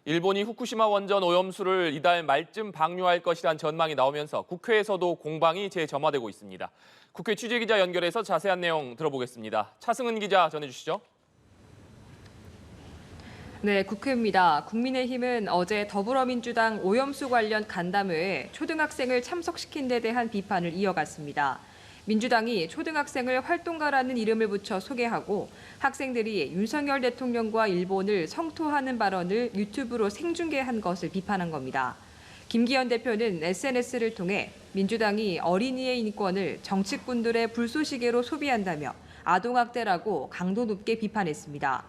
일본이 후쿠시마 원전 오염수를 이달 말쯤 방류할 것이란 전망이 나오면서 국회에서도 공방이 재점화되고 있습니다. 국회 취재기자 연결해서 자세한 내용 들어보겠습니다. 차승은 기자 전해주시죠. 네, 국회입니다. 국민의힘은 어제 더불어민주당 오염수 관련 간담회에 초등학생을 참석시킨 데 대한 비판을 이어갔습니다. 민주당이 초등학생을 활동가라는 이름을 붙여 소개하고 학생들이 윤석열 대통령과 일본을 성토하는 발언을 유튜브로 생중계한 것을 비판한 겁니다. 김기현 대표는 SNS를 통해 민주당이 어린이의 인권을 정치꾼들의 불쏘시개로 소비한다며 아동학대라고 강도 높게 비판했습니다.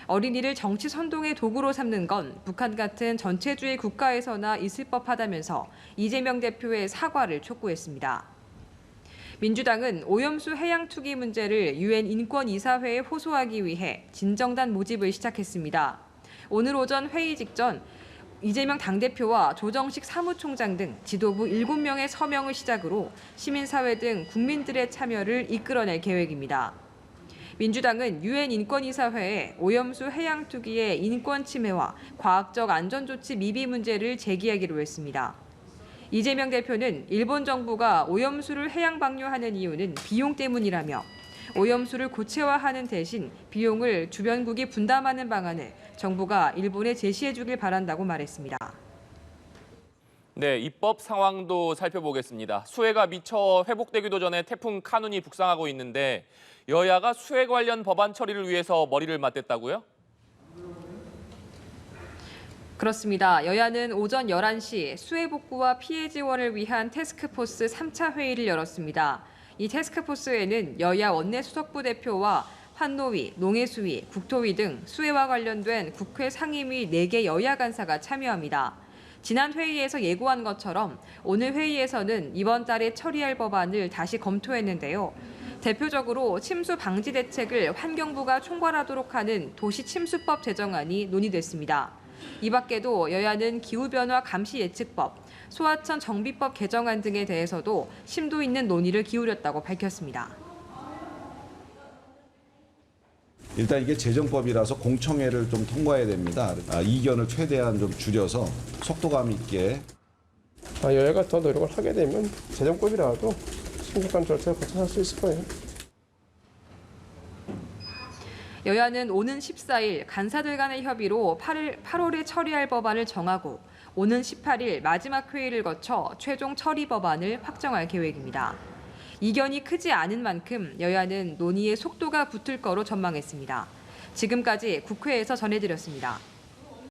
어린이를 정치 선동의 도구로 삼는 건 북한 같은 전체주의 국가에서나 있을 법하다면서 이재명 대표의 사과를 촉구했습니다. 민주당은 오염수 해양 투기 문제를 유엔 인권이사회에 호소하기 위해 진정단 모집을 시작했습니다. 오늘 오전 회의 직전 이재명 당대표와 조정식 사무총장 등 지도부 7명의 서명을 시작으로 시민사회 등 국민들의 참여를 이끌어낼 계획입니다. 민주당은 유엔 인권이사회에 오염수 해양 투기의 인권 침해와 과학적 안전조치 미비 문제를 제기하기로 했습니다. 이재명 대표는 일본 정부가 오염수를 해양 방류하는 이유는 비용 때문이라며 오염수를 고체화하는 대신 비용을 주변국이 분담하는 방안을 정부가 일본에 제시해 주길 바란다고 말했습니다. 네, 입법 상황도 살펴보겠습니다. 수해가 미처 회복되기도 전에 태풍 카눈이 북상하고 있는데 여야가 수해 관련 법안 처리를 위해서 머리를 맞댔다고요? 그렇습니다. 여야는 오전 11시 수해 복구와 피해 지원을 위한 태스크포스 3차 회의를 열었습니다. 이 태스크포스에는 여야 원내수석부 대표와 환노위, 농해수위, 국토위 등 수해와 관련된 국회 상임위 4개 여야 간사가 참여합니다. 지난 회의에서 예고한 것처럼 오늘 회의에서는 이번 달에 처리할 법안을 다시 검토했는데요. 대표적으로 침수 방지 대책을 환경부가 총괄하도록 하는 도시침수법 제정안이 논의됐습니다. 이 밖에도 여야는 기후변화 감시 예측법, 소하천 정비법 개정안 등에 대해서도 심도 있는 논의를 기울였다고 밝혔습니다. 일단 이게 재정법이라서 공청회를 좀 통과해야 됩니다. 이견을 최대한 좀 줄여서 속도감 있게. 여야가 더 노력을 하게 되면 재정법이라도 신속한 절차를 거쳐할 수 있을 거예요. 여야는 오는 14일 간사들 간의 협의로 8월에 처리할 법안을 정하고 오는 18일 마지막 회의를 거쳐 최종 처리 법안을 확정할 계획입니다. 이견이 크지 않은 만큼 여야는 논의의 속도가 붙을 거로 전망했습니다. 지금까지 국회에서 전해드렸습니다.